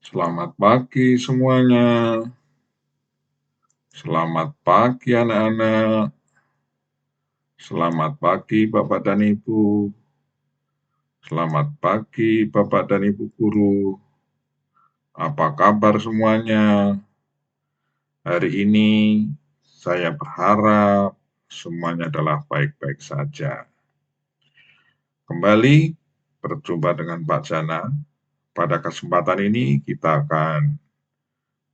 Selamat pagi semuanya. Selamat pagi anak-anak. Selamat pagi Bapak dan Ibu. Selamat pagi Bapak dan Ibu guru. Apa kabar semuanya? Hari ini saya berharap semuanya adalah baik-baik saja. Kembali berjumpa dengan Pak Jana. Pada kesempatan ini kita akan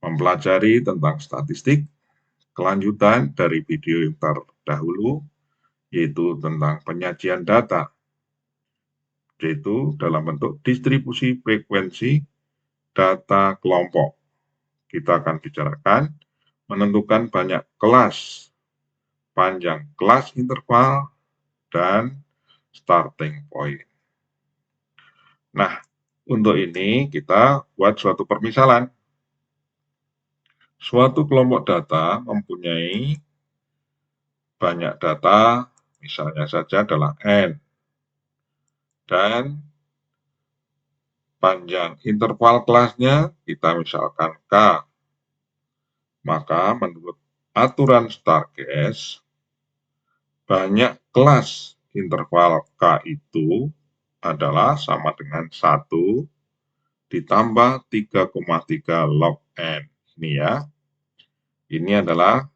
mempelajari tentang statistik, kelanjutan dari video yang terdahulu, yaitu tentang penyajian data, yaitu dalam bentuk distribusi frekuensi data kelompok. Kita akan bicarakan menentukan banyak kelas, panjang kelas interval, dan starting point. Nah, untuk ini kita buat suatu permisalan. Suatu kelompok data mempunyai banyak data, misalnya saja adalah N, dan panjang interval kelasnya kita misalkan K. Maka menurut aturan Stargess, banyak kelas interval K itu adalah sama dengan 1 ditambah 3,3 log N. Ini ya. Ini adalah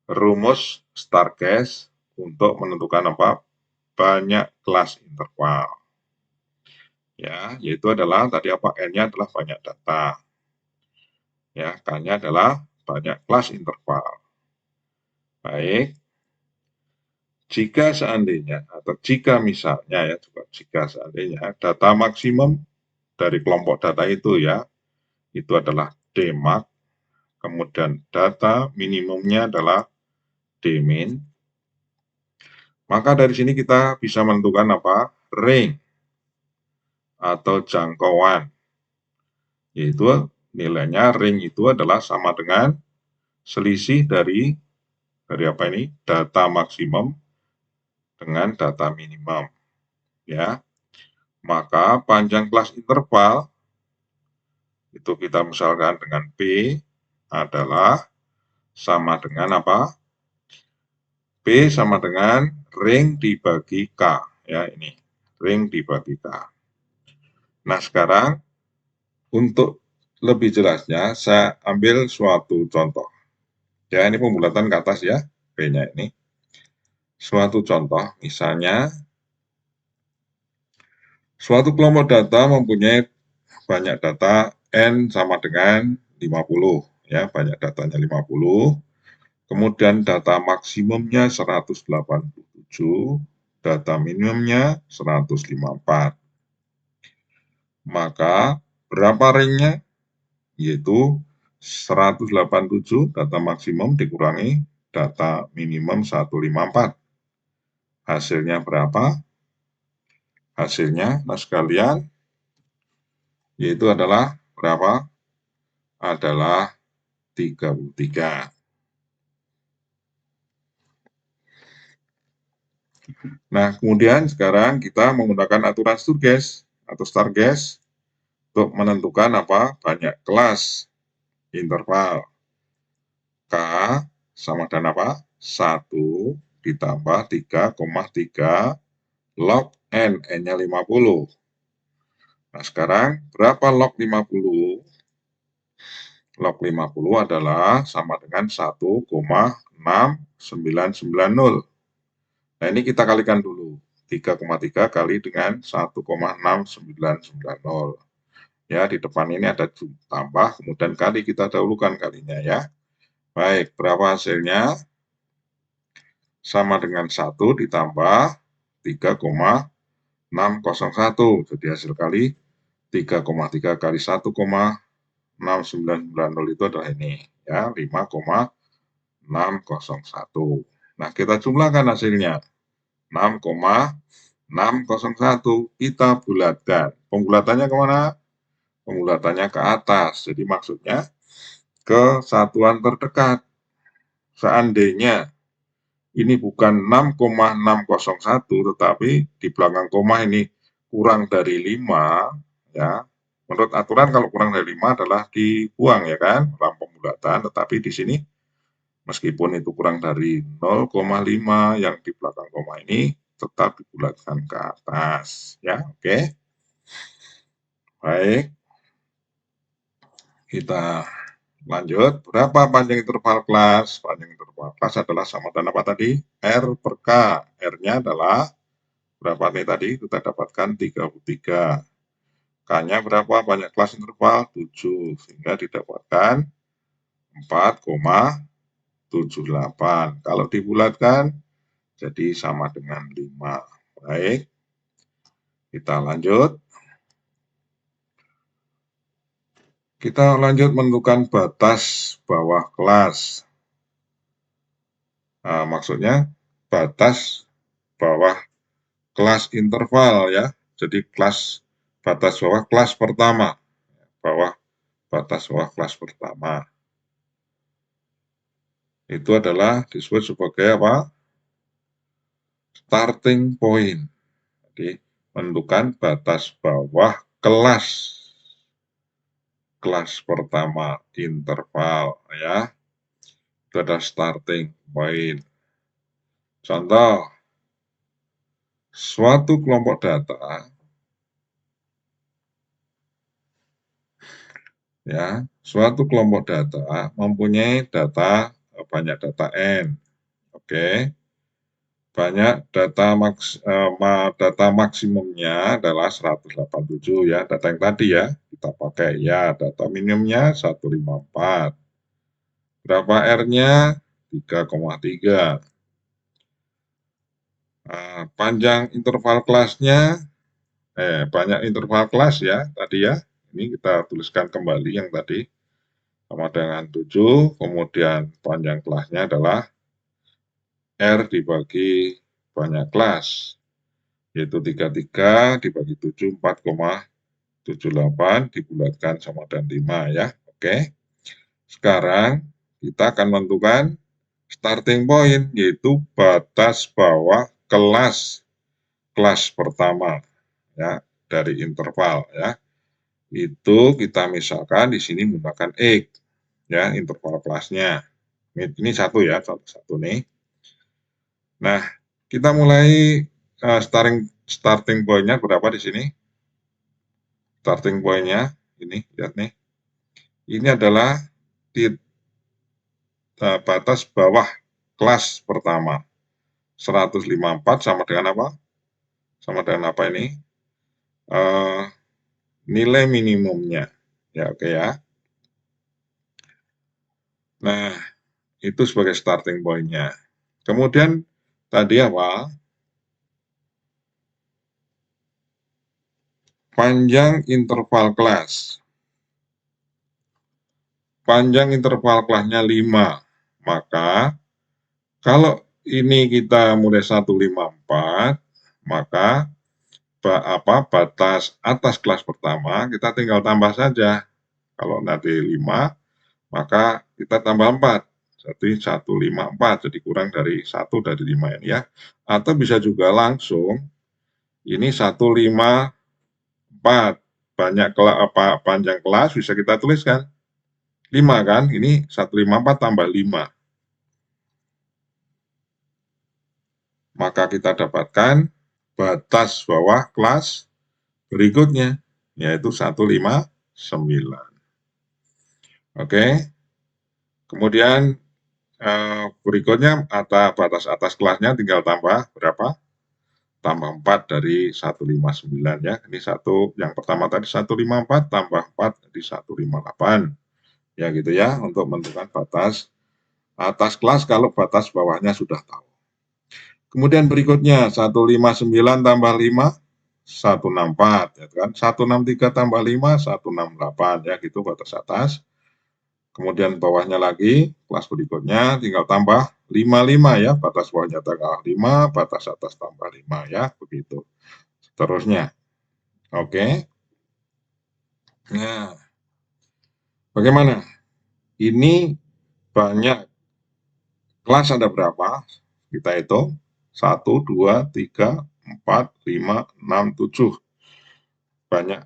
rumus Stargess untuk menentukan apa? Banyak kelas interval. Ya, yaitu adalah tadi apa? N-nya adalah banyak data. Ya, K-nya adalah banyak kelas interval. Baik. Jika seandainya atau jika misalnya ya, jika seandainya data maksimum dari kelompok data itu ya, itu adalah Dmax, kemudian data minimumnya adalah Dmin, maka dari sini kita bisa menentukan apa? Range atau jangkauan, yaitu nilainya range itu adalah sama dengan selisih dari apa ini? Data maksimum dengan data minimum, ya. Maka panjang kelas interval itu kita misalkan dengan P adalah sama dengan apa? P sama dengan ring dibagi K, ya ini, ring dibagi K. Nah, sekarang untuk lebih jelasnya saya ambil suatu contoh. Ya, ini pembulatan ke atas ya, P-nya ini. Suatu contoh, misalnya suatu kelompok data mempunyai banyak data N sama dengan 50, ya, banyak datanya 50. Kemudian data maksimumnya 187, data minimumnya 154. Maka berapa ringnya? Yaitu 187 data maksimum dikurangi data minimum 154. Hasilnya berapa? Hasilnya, nah sekalian, yaitu adalah berapa? Adalah 33. Nah, kemudian sekarang kita menggunakan aturan Stargess atau Stargess untuk menentukan apa? Banyak kelas interval. K sama dengan apa? 1 ditambah 3,3 log N, N-nya 50. Nah, sekarang berapa log 50? Log 50 adalah sama dengan 1,6990. Nah, ini kita kalikan dulu. 3,3 kali dengan 1,6990. Ya, di depan ini ada tambah, kemudian kali kita dahulukan kalinya ya. Baik, berapa hasilnya? Sama dengan 1 ditambah 3,601. Jadi hasil kali 3,3 kali 1,6990 itu adalah ini. Ya, 5,601. Nah, kita jumlahkan hasilnya. 6,601 kita bulatkan. Pembulatannya kemana? Pembulatannya ke atas. Jadi maksudnya ke satuan terdekat. Seandainya ini bukan 6,601, tetapi di belakang koma ini kurang dari 5, ya, Menurut aturan kalau kurang dari 5 adalah dibuang ya kan, dalam pembulatan, tetapi di sini meskipun itu kurang dari 0,5 yang di belakang koma ini tetap dibulatkan ke atas ya. Oke. Baik. Kita lanjut. Berapa panjang interval kelas? Panjang interval kelas adalah sama dengan apa tadi? R per K. R-nya adalah berapa nih tadi? Kita dapatkan 33. K-nya berapa? Banyak kelas interval 7. Sehingga didapatkan 4,78. Kalau dibulatkan jadi sama dengan 5. Baik. Kita lanjut. Kita lanjut menentukan batas bawah kelas. Nah, maksudnya batas bawah kelas interval ya. Jadi batas bawah kelas pertama. Batas bawah kelas pertama. Itu adalah disebut sebagai apa? Starting point. Jadi menentukan batas bawah kelas pertama interval ya. Itu adalah starting point. Contoh, suatu kelompok data ya, suatu kelompok data mempunyai banyak data n. Oke. Banyak data maksimumnya adalah 187 ya, data yang tadi ya, kita pakai ya, data minimumnya 154. Berapa R-nya? 3,3. Panjang interval kelasnya, banyak interval kelas ya, tadi ya, ini kita tuliskan kembali yang tadi, sama dengan 7, kemudian panjang kelasnya adalah R dibagi banyak kelas, yaitu 33 dibagi 7, 4,78 dibulatkan sama dengan 5 ya. Oke. Sekarang kita akan menentukan starting point, yaitu batas bawah kelas pertama ya dari interval ya. Itu kita misalkan di sini menggunakan X ya, interval kelasnya. Ini satu ya, satu nih. Nah, kita mulai starting point-nya berapa di sini? Starting point-nya ini, lihat nih. Ini adalah di batas bawah kelas pertama. 154 sama dengan apa? Sama dengan apa ini? Nilai minimumnya. Ya, oke ya. Nah, itu sebagai starting point-nya. Kemudian tadi apa? Panjang interval kelas. Panjang interval kelasnya 5. Maka kalau ini kita mulai 154, maka batas atas kelas pertama kita tinggal tambah saja. Kalau nanti 5, maka kita tambah 4. Jadi 154, jadi kurang dari 1 dari 5 ini ya. Atau bisa juga langsung ini 154. Banyak panjang kelas bisa kita tuliskan 5 kan, ini 154 tambah 5. Maka kita dapatkan batas bawah kelas berikutnya, yaitu 159. Oke. Kemudian berikutnya batas atas kelasnya tinggal tambah berapa? Tambah 4 dari 159 ya. Ini yang pertama tadi 154 tambah 4 jadi 158. Ya gitu ya, untuk menentukan batas atas kelas kalau batas bawahnya sudah tahu. Kemudian berikutnya 159 tambah 5 164 ya kan. 163 tambah 5 168 ya gitu batas atas. Kemudian bawahnya lagi kelas berikutnya tinggal tambah 55 ya, batas bawahnya tambah 5, batas atas tambah 5 ya, begitu. Seterusnya. Oke. Nah, bagaimana? Ini banyak kelas ada berapa? Kita hitung. 1, 2, 3, 4, 5, 6, 7. Banyak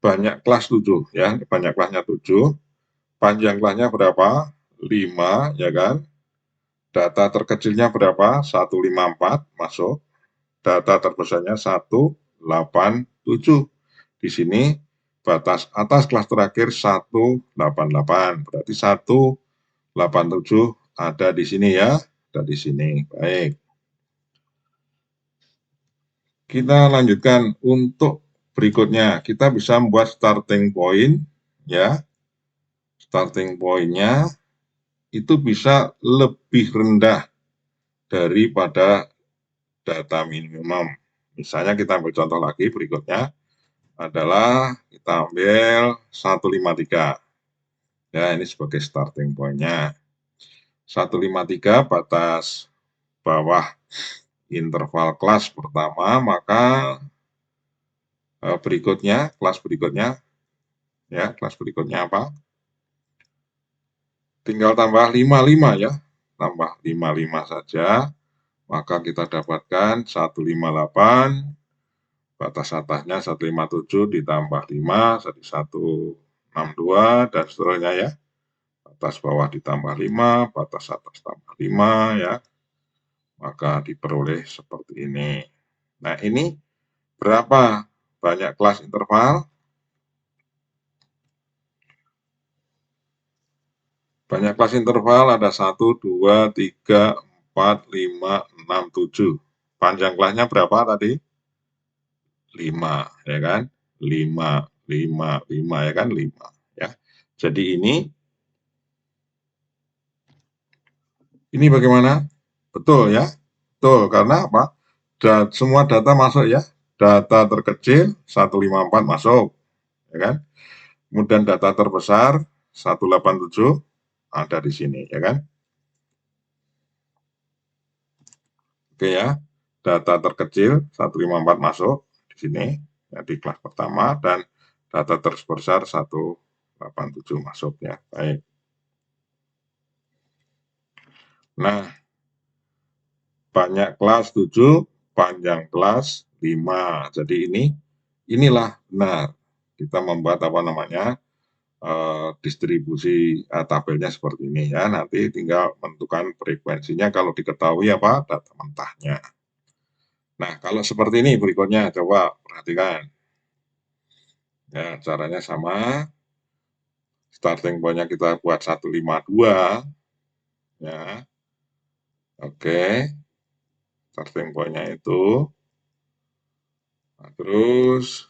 banyak kelas 7 ya, banyak kelasnya 7, panjang kelasnya berapa? 5 ya kan. Data terkecilnya berapa? 154 masuk. Data terbesarnya 187. Di sini batas atas kelas terakhir 188. Berarti 187 ada di sini ya. Ada di sini. Baik. Kita lanjutkan untuk berikutnya. Kita bisa membuat starting point ya. Starting point-nya itu bisa lebih rendah daripada data minimum. Misalnya kita ambil contoh lagi berikutnya adalah kita ambil 153. Ya, ini sebagai starting point-nya. 153 batas bawah interval kelas pertama, maka berikutnya, kelas berikutnya apa? Tinggal tambah 55 ya, tambah 55 saja, maka kita dapatkan 158, batas atasnya 157 ditambah 5, jadi 162, dan seterusnya ya. Batas bawah ditambah 5, batas atas tambah 5 ya, maka diperoleh seperti ini. Nah, ini berapa banyak kelas interval? Banyak kelas interval ada 1, 2, 3, 4, 5, 6, 7. Panjang kelasnya berapa tadi? 5, ya kan? 5, 5, 5, ya kan? 5. Ya. Jadi ini bagaimana? Betul ya? Betul, karena apa? Semua data masuk ya. Data terkecil 154 masuk, ya kan? Kemudian data terbesar 187 ada di sini, ya kan? Oke ya, data terkecil 154 masuk di sini, ya, di kelas pertama, dan data terbesar 187 masuk ya. Baik. Nah, banyak kelas 7, panjang kelas 5. Jadi inilah benar. Kita membuat apa namanya? Distribusi tabelnya seperti ini ya. Nanti tinggal menentukan frekuensinya kalau diketahui apa data mentahnya. Nah, kalau seperti ini berikutnya coba perhatikan. Ya, caranya sama. Starting point-nya kita buat 152 ya. Oke. Starting point-nya itu. Nah, terus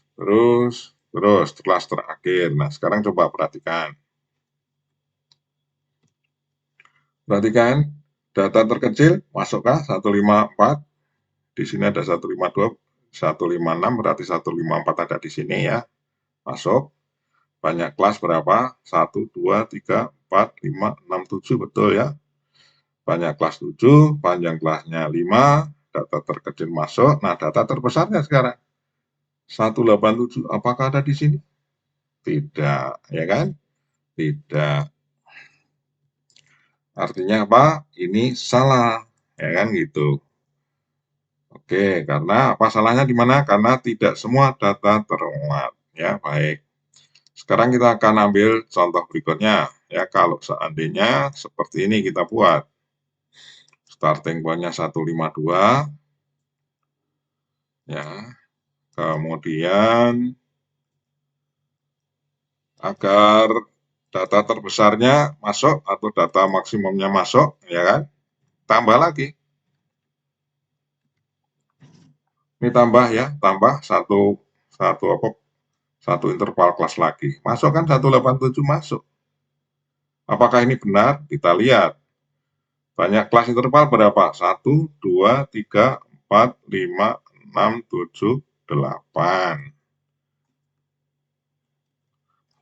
kelas terakhir. Nah, sekarang coba perhatikan. Perhatikan, data terkecil masukkah 154? Di sini ada 152, 156, berarti 154 ada di sini ya. Masuk. Banyak kelas berapa? 1, 2, 3, 4, 5, 6, 7, betul ya. Banyak kelas 7, panjang kelasnya 5, data terkecil masuk. Nah, data terbesarnya sekarang 187, apakah ada di sini? Tidak, ya kan? Tidak. Artinya apa? Ini salah, ya kan gitu. Oke, karena apa salahnya di mana? Karena tidak semua data termuat. Ya, baik. Sekarang kita akan ambil contoh berikutnya. Ya, kalau seandainya seperti ini kita buat. Starting point-nya 152. Ya. Kemudian agar data terbesarnya masuk atau data maksimumnya masuk, ya kan? Tambah lagi. Ini tambah ya, tambah satu interval kelas lagi. Masuk kan 187 masuk. Apakah ini benar? Kita lihat. Banyak kelas interval berapa? 1, 2, 3, 4, 5, 6, 7, 8.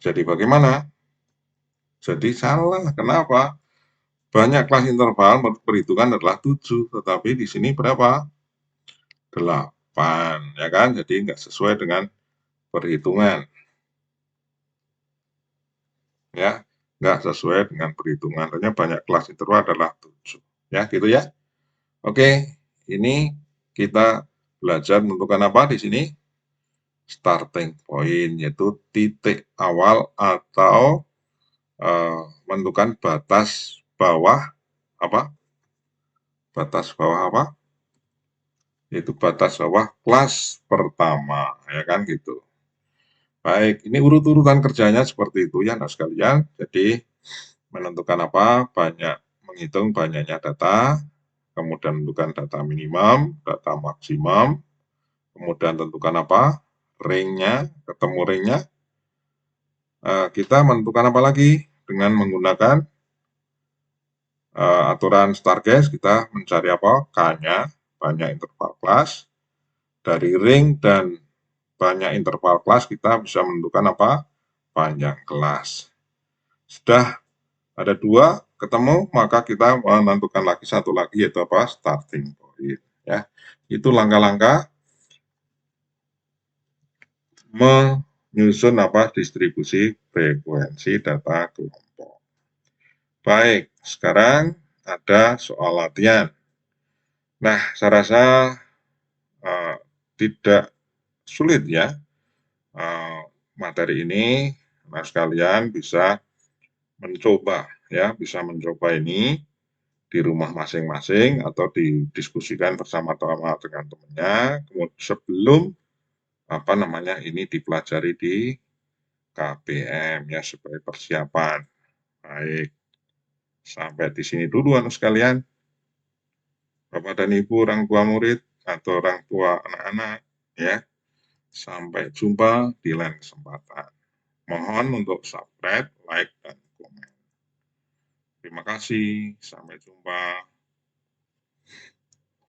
Jadi bagaimana? Jadi salah. Kenapa? Banyak kelas interval perhitungan adalah 7, tetapi di sini berapa? 8, ya kan? Jadi nggak sesuai dengan perhitungan. Ya, nggak sesuai dengan perhitungan. Hanya banyak kelas interval adalah 7. Ya, gitu ya. Oke, ini kita belajar menentukan apa di sini? starting point, yaitu titik awal atau menentukan batas bawah apa? Batas bawah apa? Yaitu batas bawah kelas pertama, ya kan gitu. Baik, ini urut-urutan kerjanya seperti itu ya, anak sekalian. Jadi menentukan apa? Menghitung banyaknya data, kemudian menentukan data minimum, data maksimum, kemudian tentukan apa? Range-nya, ketemu range-nya. Kita menentukan apa lagi? Dengan menggunakan aturan Starcase, kita mencari apa? K-nya, banyak interval kelas. Dari ring dan banyak interval kelas, kita bisa menentukan apa? Panjang kelas. Sudah ada 2 ketemu, maka kita menentukan lagi satu lagi, yaitu apa? Starting point. Ya, itu langkah-langkah menyusun apa? Distribusi frekuensi data kelompok. Baik, sekarang ada soal latihan. Nah, saya rasa tidak sulit ya, materi ini. Nah, sekalian bisa mencoba ya, bisa mencoba ini di rumah masing-masing atau didiskusikan bersama-sama dengan temannya, sebelum apa namanya ini dipelajari di KBM ya, sebagai persiapan. Baik, sampai di sini dulu anak sekalian. Bapak dan Ibu orang tua murid atau orang tua anak-anak ya. Sampai jumpa di lain kesempatan. Mohon untuk subscribe, like, dan komen. Terima kasih. Sampai jumpa.